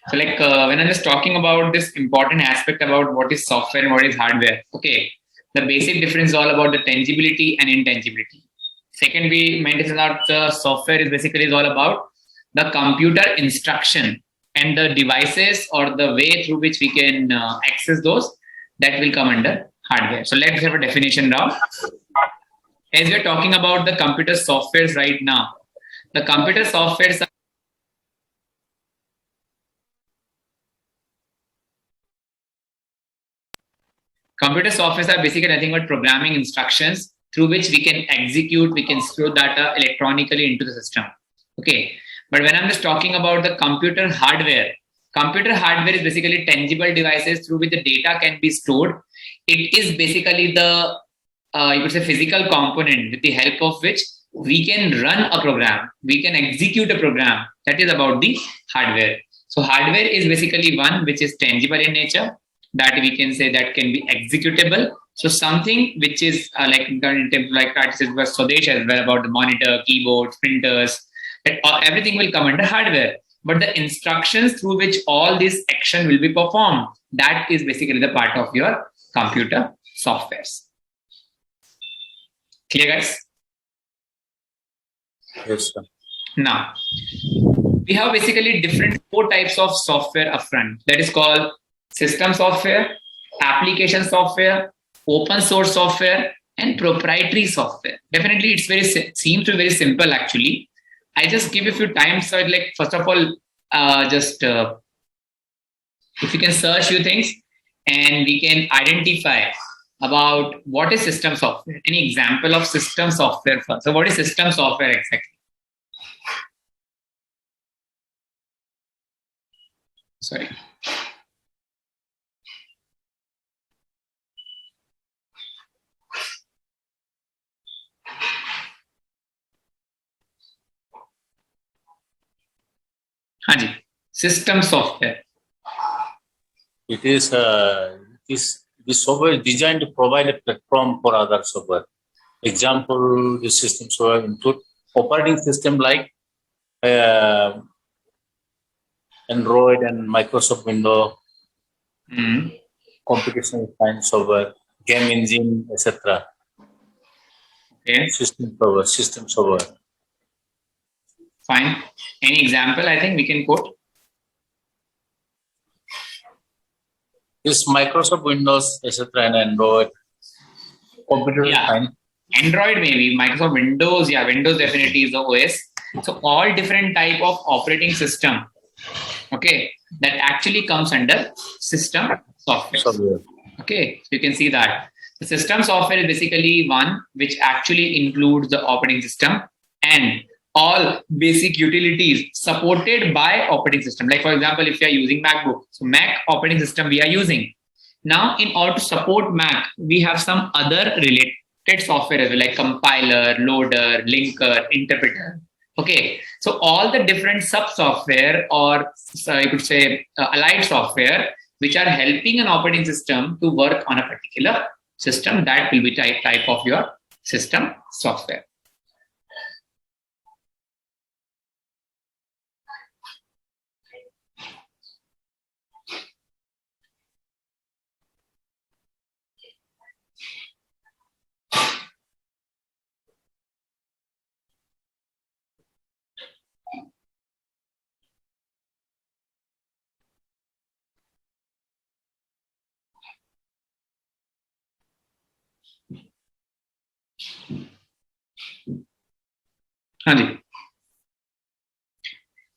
So like when I'm just talking about this important aspect about what is software and what is hardware, okay, the basic difference is all about the tangibility and intangibility. Second, we mentioned that the software is basically is all about the computer instruction and the devices or the way through which we can access those, that will come under hardware. So let's have a definition now. As we're talking about the computer softwares right now, the computer softwares are computer softwares are basically nothing but programming instructions through which we can execute, we can store data electronically into the system. Okay. But when I'm just talking about the computer hardware is basically tangible devices through which the data can be stored. It is basically the, you could say, physical component with the help of which we can run a program, we can execute a program. That is about the hardware. So hardware is basically one which is tangible in nature, that we can say that can be executable. So something which is like practices was Swadesh as well about the monitor, keyboards, printers, that everything will come under hardware. But the instructions through which all this action will be performed, that is basically the part of your computer softwares. Clear, guys? Yes, sir. Now, we have basically different 4 types of software upfront. That is called system software, application software, open source software, and proprietary software. Definitely, it's seems to be very simple actually. I just give you a few times. So, like first of all, if you can search few things, and we can identify about what is system software. Any example of system software first? So, what is system software exactly? Sorry. Haji, system software. It is this software is designed to provide a platform for other software. Example, the system software include operating system like Android and Microsoft Windows, computational science software, game engine, etc. Okay. System software. Fine. Any example? I think we can quote. This Microsoft Windows, etc. and Android. Computer, yeah. Fine. Android maybe, Microsoft Windows, yeah, Windows definitely is the OS. So all different type of operating system, okay, that actually comes under system software. Okay, so you can see that the system software is basically one which actually includes the operating system and all basic utilities supported by operating system. Like for example, if you are using MacBook, so Mac operating system we are using. Now, in order to support Mac, we have some other related software as well, like compiler, loader, linker, interpreter. Okay, so all the different sub software, or you could say allied software, which are helping an operating system to work on a particular system, that will be type of your system software. Hanji.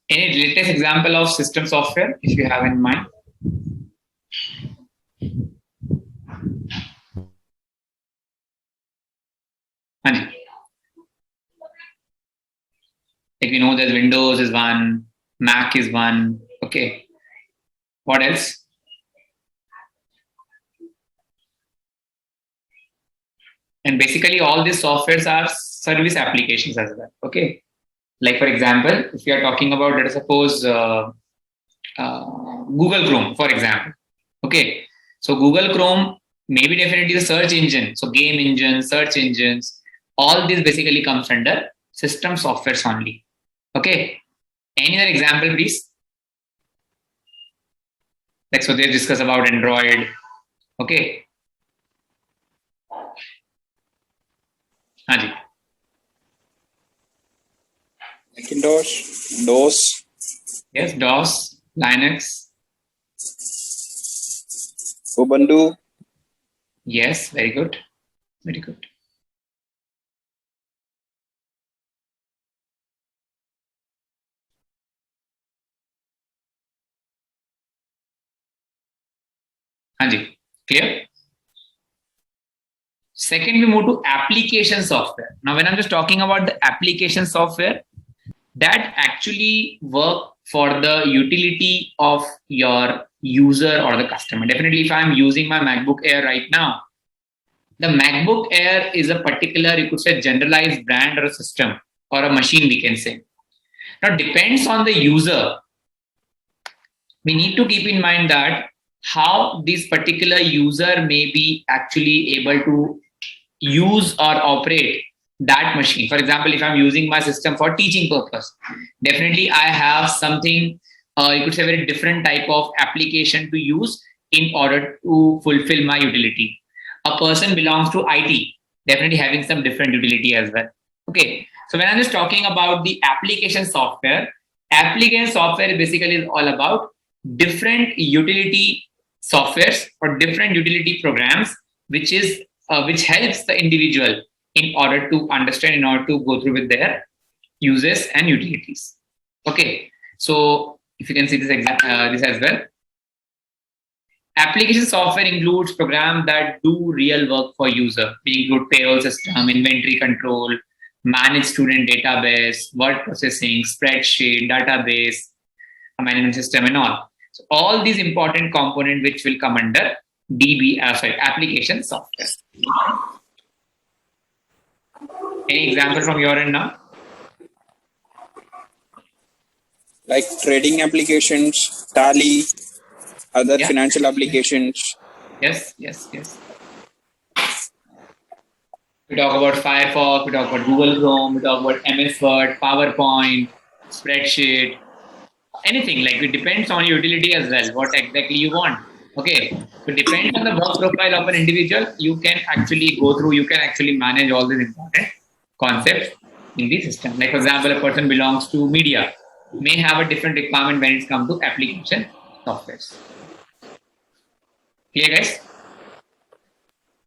Any latest example of system software if you have in mind? Hanji. Like we know that Windows is one, Mac is one. Okay. What else? And basically all these softwares are service applications as well. Okay. Like for example, if you are talking about, let us suppose Google Chrome, for example. Okay. So Google Chrome maybe definitely the search engine. So game engine, search engines, all this basically comes under system softwares only. Okay. Any other example, please? Like, so they discuss about Android. Okay. Haji. Macintosh, DOS, Yes, DOS, Linux. Ubuntu, Yes, very good. Very good. Haji, clear? Second, we move to application software. Now, when I'm just talking about the application software, that actually work for the utility of your user or the customer. Definitely, if I'm using my MacBook Air right now, the MacBook Air is a particular, you could say, generalized brand or a system or a machine, we can say. Now, depends on the user. We need to keep in mind that how this particular user may be actually able to use or operate that machine. For example, if I'm using my system for teaching purpose, definitely I have something, you could say, very different type of application to use in order to fulfill my utility. A person belongs to IT, definitely having some different utility as well. Okay, so when I'm just talking about the application software basically is all about different utility softwares or different utility programs, which helps the individual in order to understand, in order to go through with their uses and utilities. Okay, so if you can see this this as well. Application software includes programs that do real work for user. We include payroll system, inventory control, manage student database, word processing, spreadsheet, database, management system, and all. So all these important components which will come under application software. Any example from your end now? like trading applications, Tally, other Yeah. financial applications. Yes. We talk about Firefox, we talk about Google Chrome, we talk about MS Word, PowerPoint, spreadsheet, anything. Like, it depends on your utility as well, what exactly you want. Okay, so depends on the work profile of an individual, you can actually go through, you can actually manage all these important concepts in the system. Like, for example, a person belongs to media, may have a different requirement when it comes to application softwares. Clear, guys?